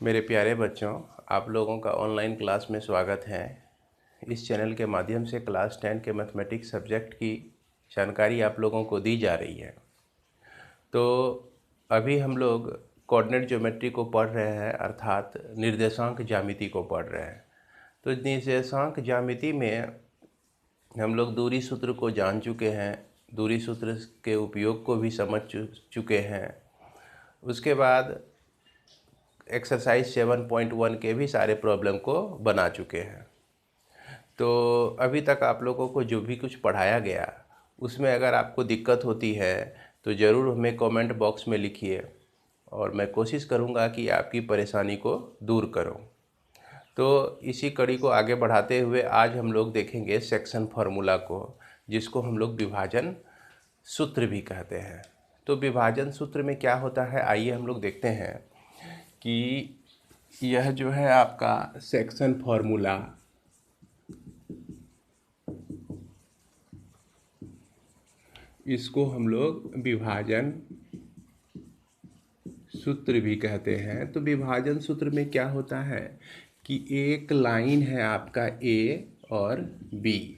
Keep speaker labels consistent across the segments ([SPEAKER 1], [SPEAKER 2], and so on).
[SPEAKER 1] मेरे प्यारे बच्चों, आप लोगों का ऑनलाइन क्लास में स्वागत है। इस चैनल के माध्यम से क्लास 10 के मैथमेटिक्स सब्जेक्ट की जानकारी आप लोगों को दी जा रही है। तो अभी हम लोग कोऑर्डिनेट ज्योमेट्री को पढ़ रहे हैं, अर्थात निर्देशांक ज्यामिति को पढ़ रहे हैं। तो निर्देशांक ज्यामिति में हम लोग दूरी सूत्र को जान चुके हैं, दूरी सूत्र के उपयोग को भी समझ चुके हैं। उसके बाद एक्सरसाइज 7.1 के भी सारे प्रॉब्लम को बना चुके हैं। तो अभी तक आप लोगों को जो भी कुछ पढ़ाया गया उसमें अगर आपको दिक्कत होती है तो ज़रूर हमें कमेंट बॉक्स में लिखिए और मैं कोशिश करूंगा कि आपकी परेशानी को दूर करूं। तो इसी कड़ी को आगे बढ़ाते हुए आज हम लोग देखेंगे सेक्शन फार्मूला को, जिसको हम लोग विभाजन सूत्र भी कहते हैं। तो विभाजन सूत्र में क्या होता है, आइए हम लोग देखते हैं कि यह जो है आपका सेक्शन फार्मूला, इसको हम लोग विभाजन सूत्र भी कहते हैं। तो विभाजन सूत्र में क्या होता है कि एक लाइन है आपका ए और बी,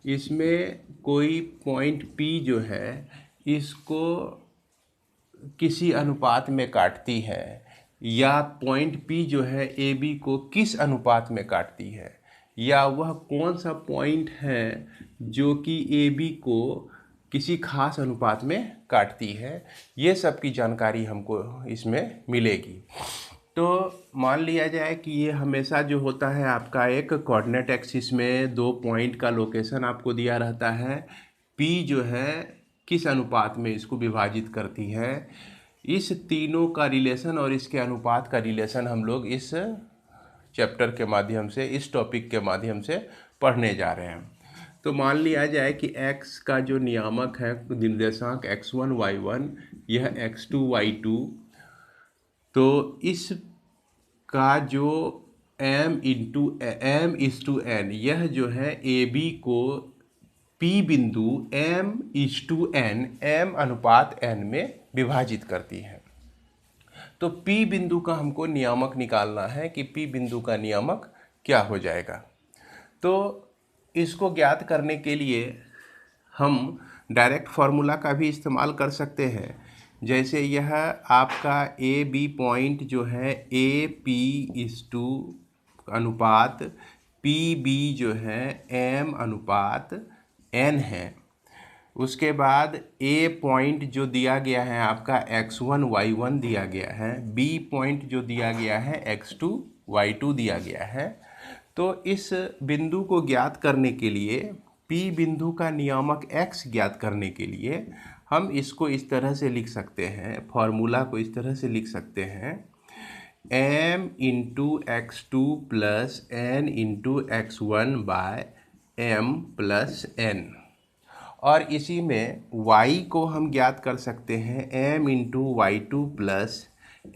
[SPEAKER 1] इसमें कोई पॉइंट पी जो है इसको किसी अनुपात में काटती है, या पॉइंट पी जो है ए बी को किस अनुपात में काटती है, या वह कौन सा पॉइंट है जो कि ए बी को किसी खास अनुपात में काटती है, ये सब की जानकारी हमको इसमें मिलेगी। तो मान लिया जाए कि ये हमेशा जो होता है आपका एक कोऑर्डिनेट एक्सिस में दो पॉइंट का लोकेशन आपको दिया रहता है। पी जो है किस अनुपात में इसको विभाजित करती है, इस तीनों का रिलेशन और इसके अनुपात का रिलेशन हम लोग इस चैप्टर के माध्यम से, इस टॉपिक के माध्यम से पढ़ने जा रहे हैं। तो मान लिया जाए कि x का जो नियामक है, निर्देशांक x1 y1, यह x2 y2, तो इस का जो m/n, यह जो है ए बी को p बिंदु m/n, m/n में विभाजित करती है। तो p बिंदु का हमको नियामक निकालना है कि p बिंदु का नियामक क्या हो जाएगा। तो इसको ज्ञात करने के लिए हम डायरेक्ट फार्मूला का भी इस्तेमाल कर सकते हैं। जैसे यह आपका ए बी पॉइंट जो है ए पी इस्टू अनुपात पी बी जो है एम अनुपात एन है। उसके बाद ए पॉइंट जो दिया गया है आपका x1 y1 दिया गया है, बी पॉइंट जो दिया गया है x2 y2 दिया गया है। तो इस बिंदु को ज्ञात करने के लिए, P बिंदु का नियामक x ज्ञात करने के लिए हम इसको इस तरह से लिख सकते हैं, फॉर्मूला को इस तरह से लिख सकते हैं, m into x2 plus n into x1 by m plus n। और इसी में y को हम ज्ञात कर सकते हैं m into y2 plus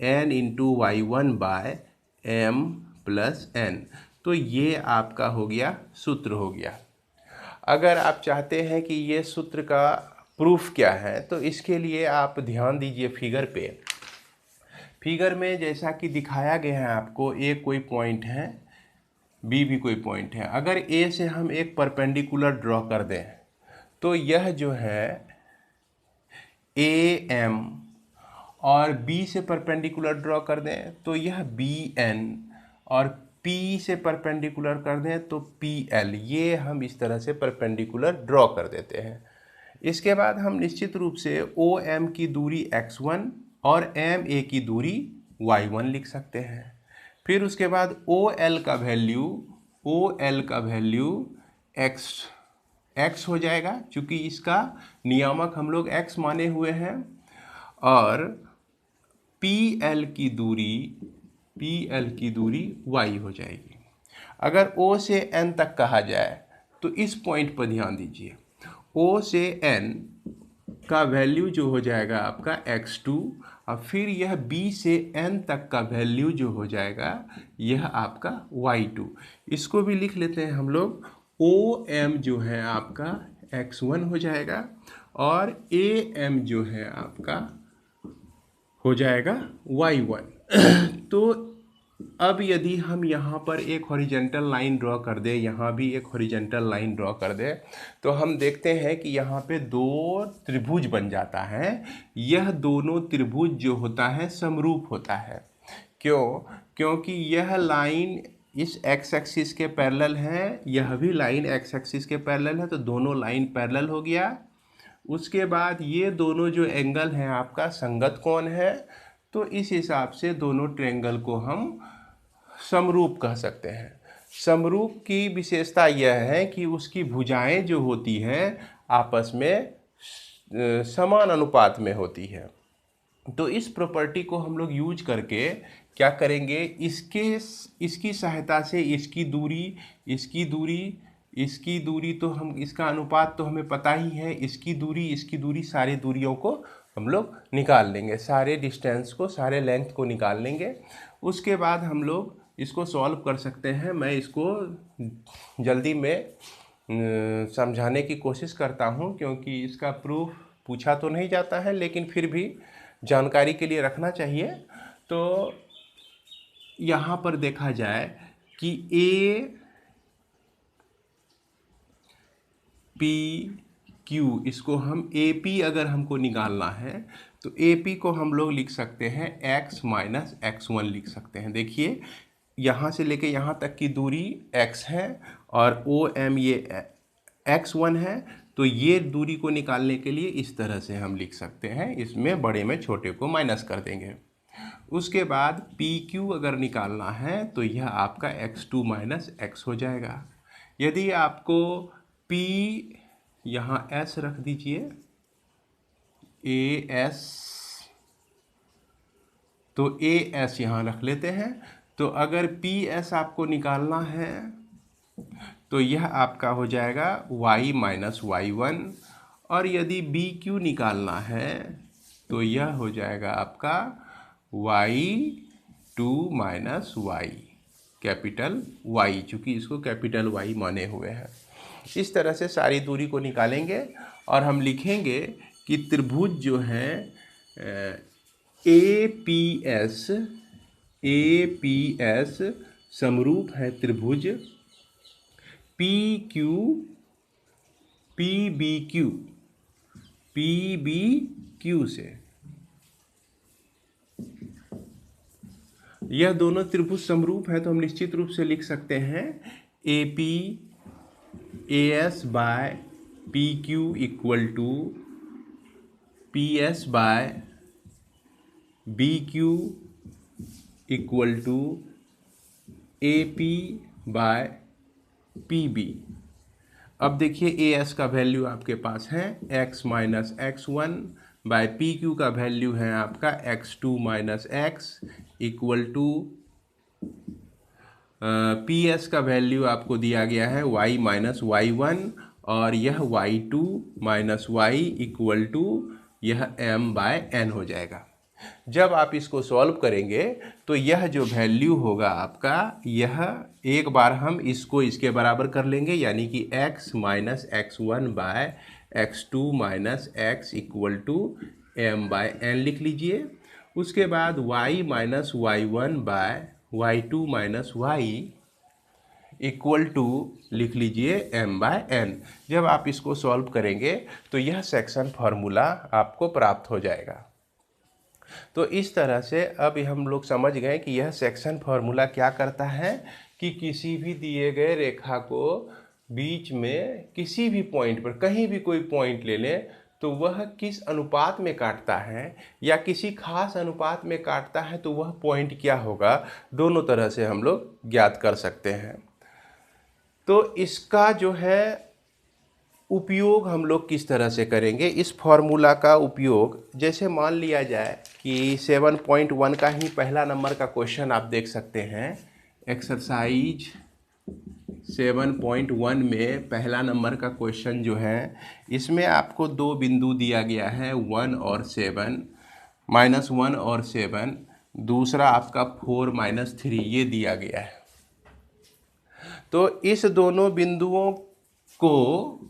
[SPEAKER 1] n into y1 by m plus n। तो ये आपका हो गया, सूत्र हो गया। अगर आप चाहते हैं कि ये सूत्र का प्रूफ क्या है, तो इसके लिए आप ध्यान दीजिए फिगर पे। फिगर में जैसा कि दिखाया गया है आपको, ए कोई पॉइंट है, बी भी कोई पॉइंट है। अगर ए से हम एक परपेंडिकुलर ड्रॉ कर दें तो यह जो है ए एम, और बी से परपेंडिकुलर ड्रॉ कर दें तो यह बी एन, और P से परपेंडिकुलर कर दें तो PL। ये हम इस तरह से परपेंडिकुलर ड्रॉ कर देते हैं। इसके बाद हम निश्चित रूप से OM की दूरी x1 और MA की दूरी y1 लिख सकते हैं। फिर उसके बाद OL का वैल्यू x हो जाएगा, चूँकि इसका नियामक हम लोग x माने हुए हैं। और PL की दूरी y हो जाएगी। अगर O से N तक कहा जाए तो इस पॉइंट पर ध्यान दीजिए, O से N का वैल्यू जो हो जाएगा आपका x2, और फिर यह B से N तक का वैल्यू जो हो जाएगा यह आपका y2। इसको भी लिख लेते हैं हम लोग, OM जो है आपका x1 हो जाएगा और AM जो है आपका हो जाएगा y1। तो अब यदि हम यहाँ पर एक हॉरिजेंटल लाइन ड्रॉ कर दें, यहाँ भी एक हॉरिजेंटल लाइन ड्रॉ कर दें, तो हम देखते हैं कि यहाँ पे दो त्रिभुज बन जाता है। यह दोनों त्रिभुज जो होता है समरूप होता है। क्यों? क्योंकि यह लाइन इस एक्स एक्सिस के पैरेलल है, यह भी लाइन एक्स एक्सिस के पैरेलल है, तो दोनों लाइन पैरेलल हो गया। उसके बाद ये दोनों जो एंगल हैं आपका संगत कोण है, तो इस हिसाब से दोनों ट्रायंगल को हम समरूप कह सकते हैं। समरूप की विशेषता यह है कि उसकी भुजाएं जो होती हैं आपस में समान अनुपात में होती है। तो इस प्रॉपर्टी को हम लोग यूज करके क्या करेंगे, इसकी सहायता से इसकी दूरी तो हम, इसका अनुपात तो हमें पता ही है, इसकी दूरी सारी दूरियों को हम लोग निकाल लेंगे, सारे डिस्टेंस को, सारे लेंथ को निकाल लेंगे। उसके बाद हम लोग इसको सॉल्व कर सकते हैं। मैं इसको जल्दी में समझाने की कोशिश करता हूं, क्योंकि इसका प्रूफ पूछा तो नहीं जाता है, लेकिन फिर भी जानकारी के लिए रखना चाहिए। तो यहाँ पर देखा जाए कि ए पी क्यू, इसको हम ए पी अगर हमको निकालना है तो ए पी को हम लोग लिख सकते हैं x माइनस x1 लिख सकते हैं। देखिए यहाँ से लेके यहाँ तक की दूरी x है और ओ एम ये x1 है, तो ये दूरी को निकालने के लिए इस तरह से हम लिख सकते हैं, इसमें बड़े में छोटे को माइनस कर देंगे। उसके बाद पी क्यू अगर निकालना है तो यह आपका x2 माइनस x हो जाएगा। यदि आपको P यहाँ S रख दीजिए, AS, तो AS यहाँ रख लेते हैं। तो अगर PS आपको निकालना है तो यह आपका हो जाएगा y माइनस y1, और यदि BQ निकालना है तो यह हो जाएगा आपका y2 minus y, capital Y, चूँकि इसको कैपिटल Y माने हुए हैं। इस तरह से सारी दूरी को निकालेंगे और हम लिखेंगे कि त्रिभुज जो है APS समरूप है त्रिभुज PBQ से। यह दोनों त्रिभुज समरूप है, तो हम निश्चित रूप से लिख सकते हैं AS by PQ equal to PS by BQ equal to AP by PB। अब देखिए AS का वैल्यू आपके पास है x minus x1 by PQ का वैल्यू है आपका x2 minus x equal to PS का वैल्यू आपको दिया गया है y माइनस y1, और यह y2 minus y equal to यह m बाय n हो जाएगा। जब आप इसको सॉल्व करेंगे तो यह जो वैल्यू होगा आपका, यह एक बार हम इसको इसके बराबर कर लेंगे, यानी कि x minus x1 by x2 minus x equal to m by n लिख लीजिए। उसके बाद y minus y1 by y2 minus y equal to लिख लीजिए m बाय n। जब आप इसको सॉल्व करेंगे तो यह सेक्शन फार्मूला आपको प्राप्त हो जाएगा। तो इस तरह से अब हम लोग समझ गए कि यह सेक्शन फार्मूला क्या करता है कि किसी भी दिए गए रेखा को बीच में किसी भी पॉइंट पर, कहीं भी कोई पॉइंट ले लें, तो वह किस अनुपात में काटता है या किसी खास अनुपात में काटता है तो वह पॉइंट क्या होगा, दोनों तरह से हम लोग ज्ञात कर सकते हैं। तो इसका जो है उपयोग हम लोग किस तरह से करेंगे, इस फॉर्मूला का उपयोग, जैसे मान लिया जाए कि 7.1 का ही पहला नंबर का क्वेश्चन आप देख सकते हैं। एक्सरसाइज 7.1 में पहला नंबर का क्वेश्चन जो है, इसमें आपको दो बिंदु दिया गया है 1 और 7, -1 और 7, दूसरा आपका 4 - 3 ये दिया गया है। तो इस दोनों बिंदुओं को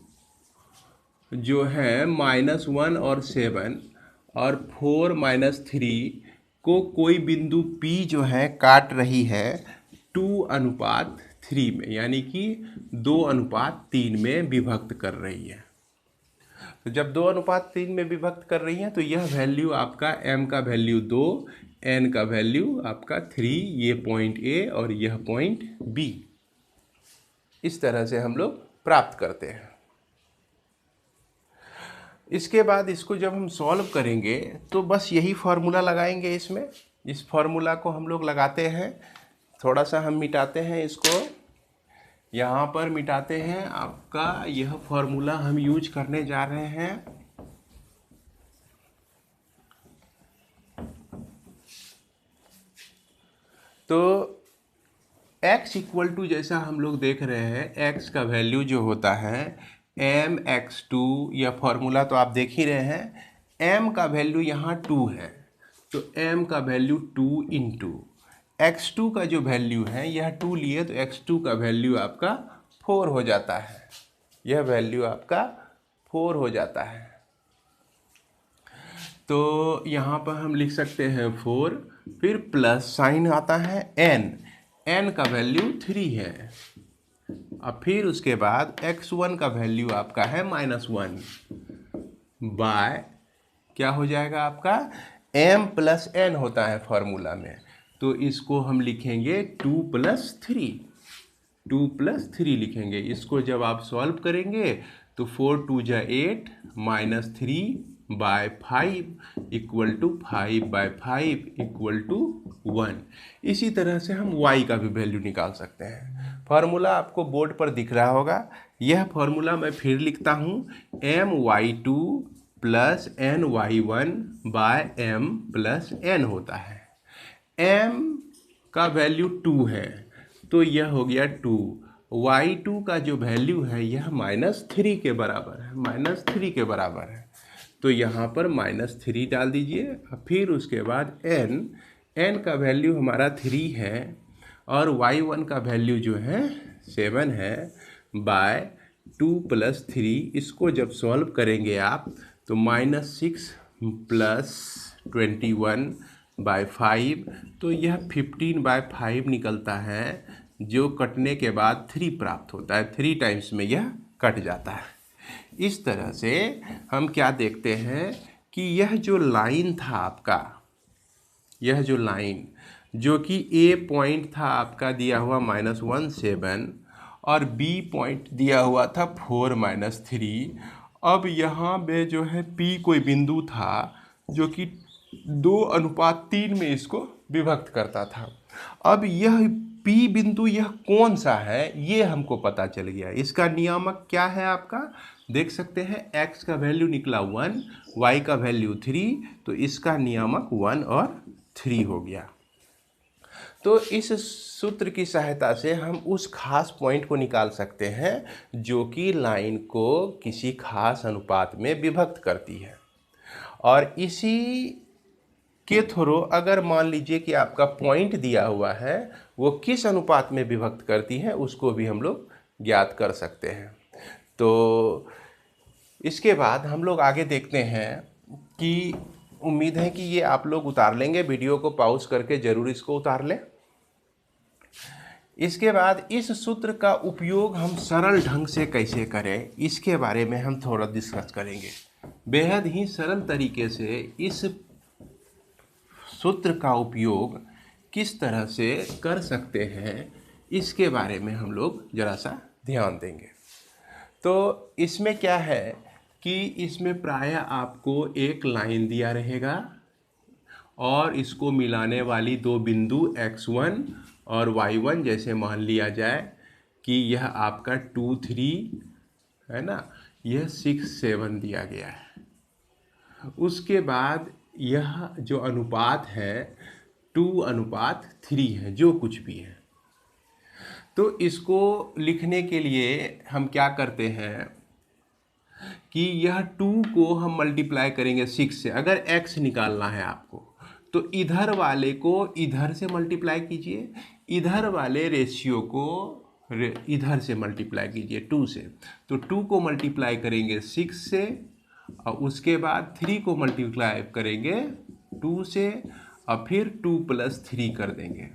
[SPEAKER 1] जो है -1 और 7 और 4 - 3 को कोई बिंदु P जो है काट रही है 2:3 में, यानी कि 2:3 में विभक्त कर रही है। तो जब 2:3 में विभक्त कर रही है तो यह वैल्यू आपका m का वैल्यू 2, n का वैल्यू आपका 3, ये पॉइंट A और यह पॉइंट B। इस तरह से हम लोग प्राप्त करते हैं। इसके बाद इसको जब हम सॉल्व करेंगे तो बस यही फार्मूला लगाएंगे इसमें। इस फार्मूला को हम लोग लगाते हैं, थोड़ा सा हम मिटाते हैं इसको, यहाँ पर मिटाते हैं। आपका यह फार्मूला हम यूज करने जा रहे हैं। तो x इक्वल टू, जैसा हम लोग देख रहे हैं, x का वैल्यू जो होता है mx2, यह फार्मूला तो आप देख ही रहे हैं। m का वैल्यू यहाँ 2 है, तो m का वैल्यू 2 इंटू x2 का जो वैल्यू है, यह 2 लिए तो x2 का वैल्यू आपका 4 हो जाता है। यह वैल्यू आपका 4 हो जाता है। तो यहाँ पर हम लिख सकते हैं 4, फिर प्लस साइन आता है n का वैल्यू 3 है। अब फिर उसके बाद x1 का वैल्यू आपका है -1 बाय, क्या हो जाएगा आपका, m प्लस n होता है फॉर्मूला में, तो इसको हम लिखेंगे 2 + 3 लिखेंगे। इसको जब आप सॉल्व करेंगे तो 4 2 जा 8 -3/5 इक्वल टू 5/5 इक्वल टू 1। इसी तरह से हम y का भी वैल्यू निकाल सकते हैं। फार्मूला आपको बोर्ड पर दिख रहा होगा। यह फार्मूला मैं फिर लिखता हूँ, my2 + ny1/m + n होता है। m का वैल्यू 2 है, तो यह हो गया 2। y2 का जो वैल्यू है यह -3 के बराबर है, -3 के बराबर है, तो यहाँ पर -3 डाल दीजिए। फिर उसके बाद n का वैल्यू हमारा 3 है और y1 का वैल्यू जो है 7 है, बाय 2 + 3। इसको जब सॉल्व करेंगे आप तो -6 + 21/5, तो यह 15/5 निकलता है, जो कटने के बाद 3 प्राप्त होता है। 3 टाइम्स में यह कट जाता है। इस तरह से हम क्या देखते हैं कि यह जो लाइन था आपका, यह जो लाइन जो कि A पॉइंट था आपका दिया हुआ -17 और B पॉइंट दिया हुआ था 4 - 3। अब यहाँ पे जो है P कोई बिंदु था जो कि 2:3 में इसको विभक्त करता था। अब यह P बिंदु यह कौन सा है, ये हमको पता चल गया। इसका नियामक क्या है आपका, देख सकते हैं, x का वैल्यू निकला 1, y का वैल्यू 3, तो इसका नियामक 1 और 3 हो गया। तो इस सूत्र की सहायता से हम उस खास पॉइंट को निकाल सकते हैं जो कि लाइन को किसी खास अनुपात में विभक्त करती है। और इसी के थ्रू अगर मान लीजिए कि आपका पॉइंट दिया हुआ है, वो किस अनुपात में विभक्त करती है, उसको भी हम लोग ज्ञात कर सकते हैं। तो इसके बाद हम लोग आगे देखते हैं कि उम्मीद है कि ये आप लोग उतार लेंगे। वीडियो को पॉज करके ज़रूर इसको उतार लें। इसके बाद इस सूत्र का उपयोग हम सरल ढंग से कैसे करें, इसके बारे में हम थोड़ा डिस्कस करेंगे। बेहद ही सरल तरीके से इस सूत्र का उपयोग किस तरह से कर सकते हैं, इसके बारे में हम लोग ज़रा सा ध्यान देंगे। तो इसमें क्या है कि इसमें प्रायः आपको एक लाइन दिया रहेगा और इसको मिलाने वाली दो बिंदु x1 और y1, जैसे मान लिया जाए कि यह आपका 2 3 है ना, यह 6 7 दिया गया है। उसके बाद यह जो अनुपात है 2:3 है, जो कुछ भी है। तो इसको लिखने के लिए हम क्या करते हैं कि यह 2 को हम मल्टीप्लाई करेंगे 6 से। अगर x निकालना है आपको तो इधर वाले को इधर से मल्टीप्लाई कीजिए, इधर वाले रेशियो को इधर से मल्टीप्लाई कीजिए 2 से। तो 2 को मल्टीप्लाई करेंगे 6 से और उसके बाद 3 को मल्टीप्लाई करेंगे 2 से और फिर 2 + 3 कर देंगे।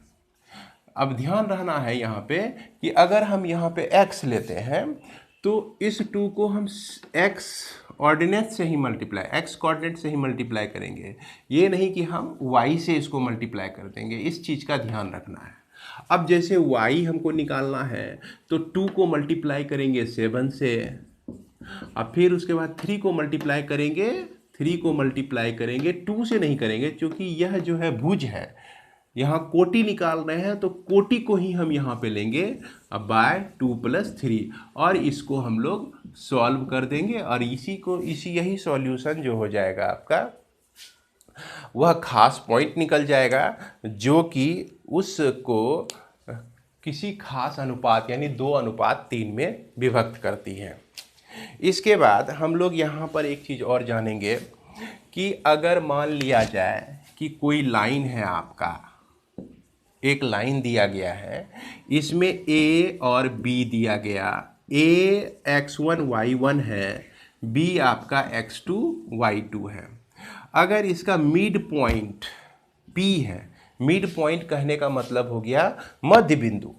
[SPEAKER 1] अब ध्यान रहना है यहाँ पे कि अगर हम यहाँ पे x लेते हैं तो इस 2 को हम x ऑर्डिनेट से ही मल्टीप्लाई, x कोऑर्डिनेट से ही मल्टीप्लाई करेंगे, ये नहीं कि हम y से इसको मल्टीप्लाई कर देंगे। इस चीज़ का ध्यान रखना है। अब जैसे y हमको निकालना है तो 2 को मल्टीप्लाई करेंगे 7 से, अब फिर उसके बाद 3 को मल्टीप्लाई करेंगे, 3 को मल्टीप्लाई करेंगे 2 से नहीं करेंगे, क्योंकि यह जो है भुज है, यहाँ कोटि निकाल रहे हैं तो कोटि को ही हम यहाँ पे लेंगे अब बाय 2 + 3 और इसको हम लोग सॉल्व कर देंगे और यही सॉल्यूशन जो हो जाएगा आपका, वह खास पॉइंट निकल जाएगा जो कि उसको किसी खास अनुपात यानी 2:3 में विभक्त करती है। इसके बाद हम लोग यहाँ पर एक चीज़ और जानेंगे कि अगर मान लिया जाए कि कोई लाइन है, आपका एक लाइन दिया गया है, इसमें a और b दिया गया, a x1 y1 है, b आपका x2 y2 है। अगर इसका मिड पॉइंट p है, मिड पॉइंट कहने का मतलब हो गया मध्य बिंदु,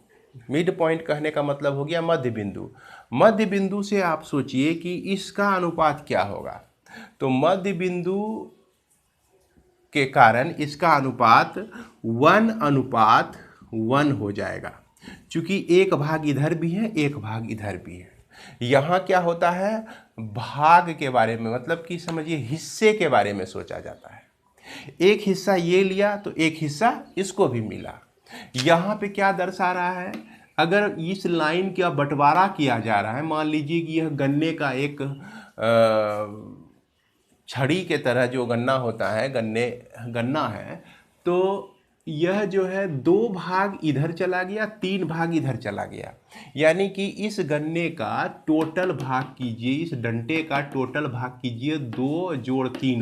[SPEAKER 1] मिड पॉइंट कहने का मतलब हो गया मध्य बिंदु। मध्य बिंदु से आप सोचिए कि इसका अनुपात क्या होगा, तो मध्य बिंदु के कारण इसका अनुपात 1:1 हो जाएगा, क्योंकि एक भाग इधर भी है, एक भाग इधर भी है। यहाँ क्या होता है, भाग के बारे में मतलब कि समझिए हिस्से के बारे में सोचा जाता है। एक हिस्सा ये लिया तो एक हिस्सा इसको भी मिला। यहाँ पे क्या दर्शा रहा है, अगर इस लाइन का बंटवारा किया जा रहा है, मान लीजिए कि यह गन्ने का एक छड़ी के तरह जो गन्ना होता है, गन्ना है, तो यह जो है 2 भाग इधर चला गया, 3 भाग इधर चला गया, यानी कि इस गन्ने का टोटल भाग कीजिए, इस डंटे का टोटल भाग कीजिए, 2 + 3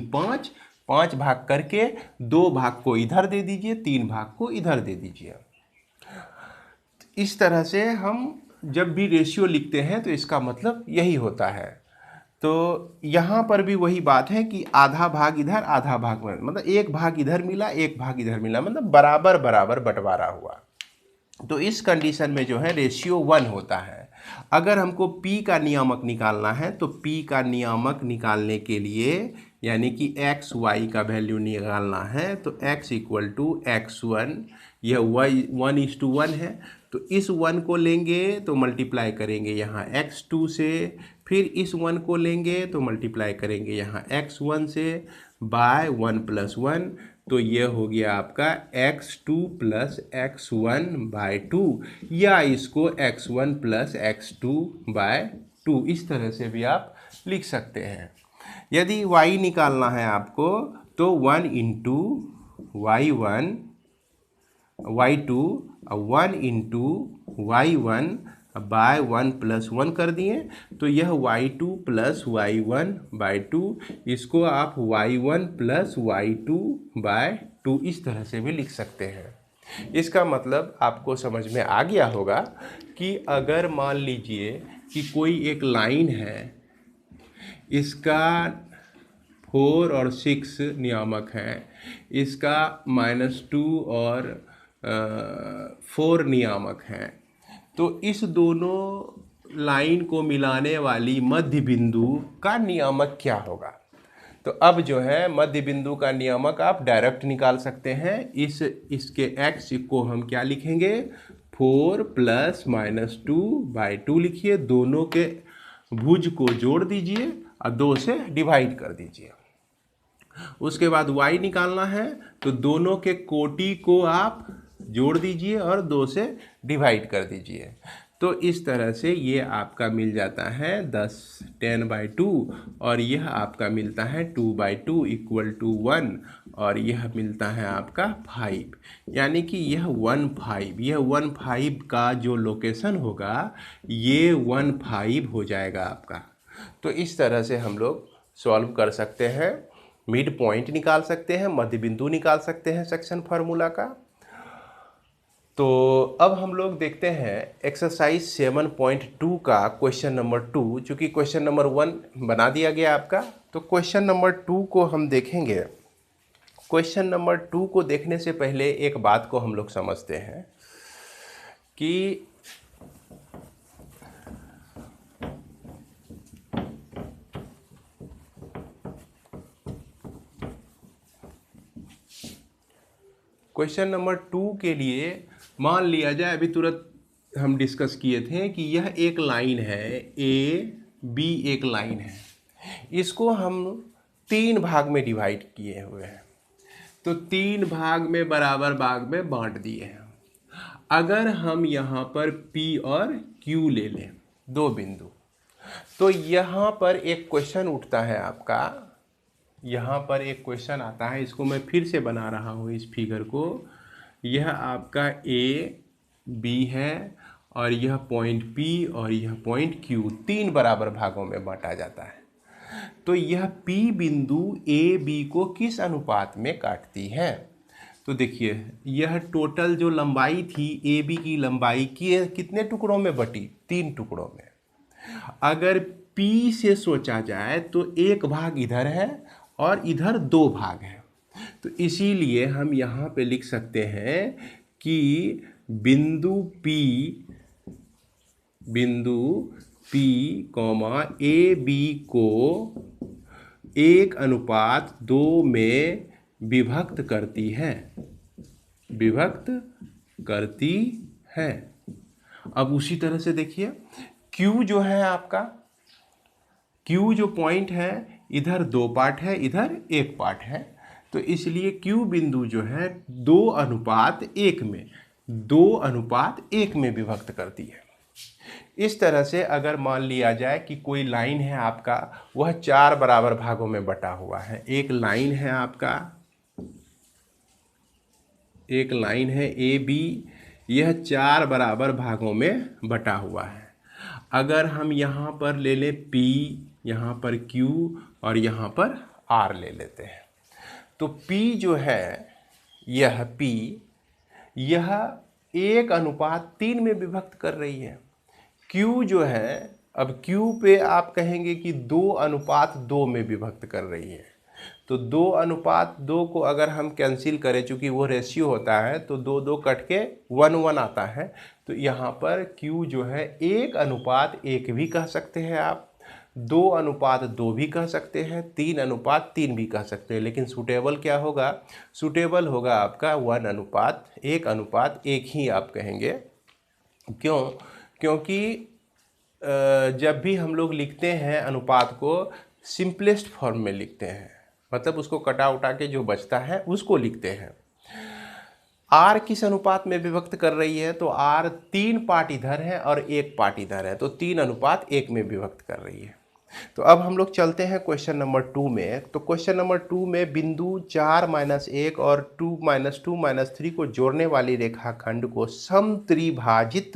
[SPEAKER 1] 5 भाग करके 2 भाग को इधर दे दीजिए, 3 भाग को इधर दे दीजिए। इस तरह से हम जब भी रेशियो लिखते हैं तो इसका मतलब यही होता है। तो यहाँ पर भी वही बात है कि आधा भाग इधर आधा भाग में, मतलब एक भाग इधर मिला एक भाग इधर मिला, मतलब बराबर बराबर बंटवारा हुआ। तो इस कंडीशन में जो है रेशियो 1 होता है। अगर हमको P का नियामक निकालना है तो P का नियामक निकालने के लिए यानी कि x y का वैल्यू निकालना है तो x = x1, यह y 1:1 है, तो इस 1 को लेंगे तो मल्टीप्लाई करेंगे यहाँ x2 से, फिर इस 1 को लेंगे तो मल्टीप्लाई करेंगे यहाँ x1 से बाय 1 + 1, तो ये हो गया आपका x2 + x1/2, या इसको x1 + x2/2 इस तरह से भी आप लिख सकते हैं। यदि y निकालना है आपको तो 1 × y1 y2 1 × y1/1 + 1 कर दिए, तो यह y2 + y1/2, इसको आप y1 + y2/2 इस तरह से भी लिख सकते हैं। इसका मतलब आपको समझ में आ गया होगा कि अगर मान लीजिए कि कोई एक लाइन है, इसका 4 और 6 नियामक हैं, इसका -2 और 4 नियामक हैं, तो इस दोनों लाइन को मिलाने वाली मध्य बिंदु का नियामक क्या होगा। तो अब जो है मध्य बिंदु का नियामक आप डायरेक्ट निकाल सकते हैं। इसके x को हम क्या लिखेंगे, 4 + -2/2 लिखिए, दोनों के भुज को जोड़ दीजिए और 2 से डिवाइड कर दीजिए। उसके बाद y निकालना है तो दोनों के कोटि को आप जोड़ दीजिए और 2 से डिवाइड कर दीजिए। तो इस तरह से ये आपका मिल जाता है 10/2 और यह आपका मिलता है 2/2 = 1 और यह मिलता है आपका 5, यानी कि यह 15 का जो लोकेशन होगा ये 15 हो जाएगा आपका। तो इस तरह से हम लोग सॉल्व कर सकते हैं, मिड पॉइंट निकाल सकते हैं, मध्य बिंदु निकाल सकते हैं सेक्शन फार्मूला का। तो अब हम लोग देखते हैं एक्सरसाइज 7.2 का क्वेश्चन नंबर 2, चूँकि क्वेश्चन नंबर 1 बना दिया गया आपका, तो क्वेश्चन नंबर 2 को हम देखेंगे। क्वेश्चन नंबर 2 को देखने से पहले एक बात को हम लोग समझते हैं कि क्वेश्चन नंबर 2 के लिए मान लिया जाए, अभी तुरंत हम डिस्कस किए थे कि यह एक लाइन है, ए बी एक लाइन है, इसको हम 3 भाग में डिवाइड किए हुए हैं, तो 3 भाग में बराबर भाग में बांट दिए हैं। अगर हम यहाँ पर P और Q ले लें 2 बिंदु, तो यहाँ पर एक क्वेश्चन उठता है आपका, यहाँ पर एक क्वेश्चन आता है, इसको मैं फिर से बना रहा हूँ इस फिगर को। यह आपका A B है और यह पॉइंट P और यह पॉइंट Q 3 बराबर भागों में बांटा जाता है। तो यह P बिंदु A B को किस अनुपात में काटती है? तो देखिए, यह टोटल जो लंबाई थी ए बी की लंबाई की कितने टुकड़ों में बटी? 3 टुकड़ों में। अगर P से सोचा जाए तो 1 भाग इधर है और इधर 2 भाग है, तो इसीलिए हम यहाँ पे लिख सकते हैं कि बिंदु P कॉमा ए बी को 1:2 में विभक्त करती है। अब उसी तरह से देखिए, Q जो है आपका, Q जो पॉइंट है, इधर 2 पार्ट है, इधर 1 पार्ट है, तो इसलिए Q बिंदु जो है 2:1 में विभक्त करती है। इस तरह से अगर मान लिया जाए कि कोई लाइन है आपका, वह 4 बराबर भागों में बटा हुआ है। एक लाइन है आपका, एक लाइन है ए बी, यह 4 बराबर भागों में बटा हुआ है। अगर हम यहाँ पर ले लें P, यहाँ पर Q और यहाँ पर R ले लेते हैं, तो P जो है, यह P यह 1:3 में विभक्त कर रही है। Q जो है, अब Q पे आप कहेंगे कि 2:2 में विभक्त कर रही है, तो 2:2 को अगर हम कैंसिल करें, चूँकि वो रेशियो होता है, तो 2 कट के 1 आता है, तो यहाँ पर Q जो है 1:1 भी कह सकते हैं आप, 2:2 भी कह सकते हैं, 3:3 भी कह सकते हैं, लेकिन सूटेबल क्या होगा? सूटेबल होगा आपका 1:1 ही आप कहेंगे। क्यों? क्योंकि जब भी हम लोग लिखते हैं अनुपात को, सिंपलेस्ट फॉर्म में लिखते हैं, मतलब उसको कटा उटा के जो बचता है उसको लिखते हैं। R किस अनुपात में विभक्त कर रही है? तो R 3 पार्ट इधर है और 1 पार्ट इधर है, तो 3:1 में विभक्त कर रही है। तो अब हम लोग चलते हैं क्वेश्चन नंबर 2 में। तो क्वेश्चन नंबर 2 में बिंदु 4-1 और 2-2-3 को जोड़ने वाली रेखाखंड को समत्रिभाजित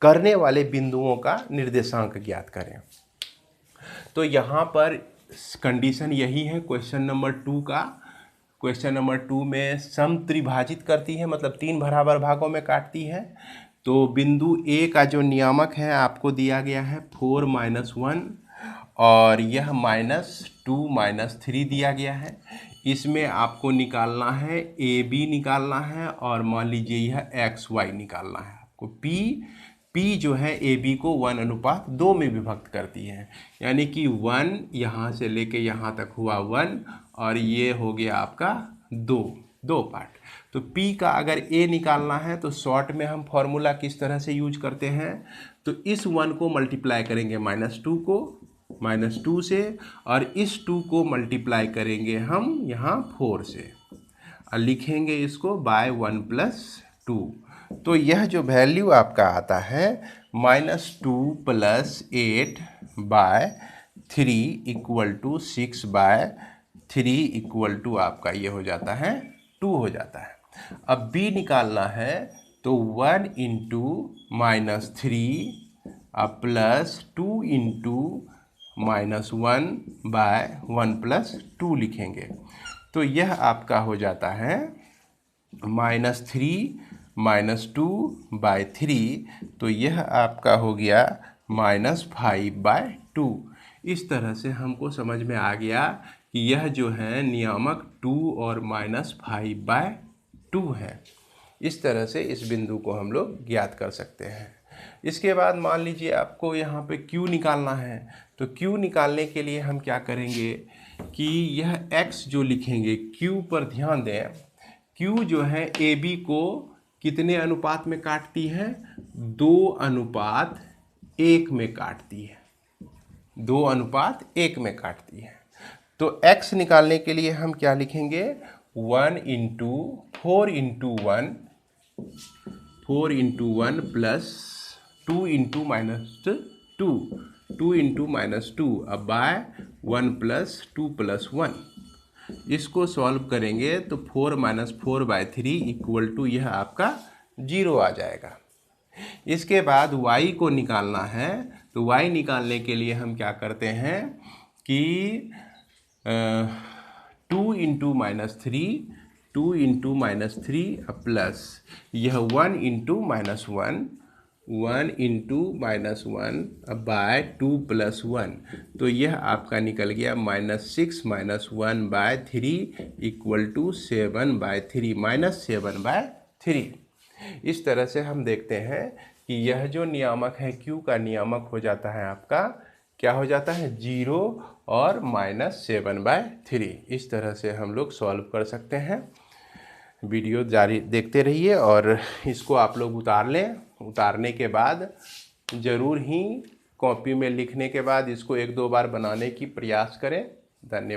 [SPEAKER 1] करने वाले बिंदुओं का निर्देशांक ज्ञात करें। तो यहाँ पर कंडीशन यही है क्वेश्चन नंबर 2 का। क्वेश्चन नंबर 2 में समत्रिभाजित करती है, मतलब 3 बराबर भागों में काटती है। तो बिंदु A का जो नियामक है आपको दिया गया है 4-1 और यह -2-3 दिया गया है। इसमें आपको निकालना है AB निकालना है और मान लीजिए यह XY निकालना है आपको। P जो है AB को 1:2 में विभक्त करती है, यानी कि 1 यहाँ से लेके यहाँ तक हुआ 1 और ये हो गया आपका 2 पार्ट। तो P का अगर A निकालना है तो शॉर्ट में हम फॉर्मूला किस तरह से यूज करते हैं, तो इस 1 को मल्टीप्लाई करेंगे -2 से और इस 2 को मल्टीप्लाई करेंगे हम यहाँ 4 से और लिखेंगे इसको बाय 1 + 2। तो यह जो वैल्यू आपका आता है -2 + 8/3 = 6/3 = आपका ये हो जाता है 2 हो जाता है। अब B निकालना है तो 1 × -3 प्लस 2 × -1/1 + 2 लिखेंगे। तो यह आपका हो जाता है -3 - 2/3, तो यह आपका हो गया -5/2। इस तरह से हमको समझ में आ गया कि यह जो है नियामक 2 और -5/2 है। इस तरह से इस बिंदु को हम लोग ज्ञात कर सकते हैं। इसके बाद मान लीजिए आपको यहाँ पे Q निकालना है, तो Q निकालने के लिए हम क्या करेंगे कि यह x जो लिखेंगे, Q पर ध्यान दें, Q जो है AB को कितने अनुपात में काटती है? 2:1 में काटती है। 2:1 में काटती है। तो x निकालने के लिए हम क्या लिखेंगे? 1 × 4 × 1 प्लस 2 × -2 2 × -2 अब बाय 1 + 2 + 1। इसको सॉल्व करेंगे तो 4 - 4/3 = यह आपका 0 आ जाएगा। इसके बाद y को निकालना है, तो y निकालने के लिए हम क्या करते हैं कि 2 × -3 प्लस यह 1 × -1 बाय 2 + 1, तो यह आपका निकल गया -6 - 1/3 = 7/3 -7/3। इस तरह से हम देखते हैं कि यह जो नियामक है Q का नियामक हो जाता है आपका, क्या हो जाता है? 0 और -7/3। इस तरह से हम लोग सॉल्व कर सकते हैं। वीडियो जारी देखते रहिए और इसको आप लोग उतार लें। उतारने के बाद ज़रूर ही कॉपी में लिखने के बाद इसको 1-2 बार बनाने की प्रयास करें। धन्यवाद।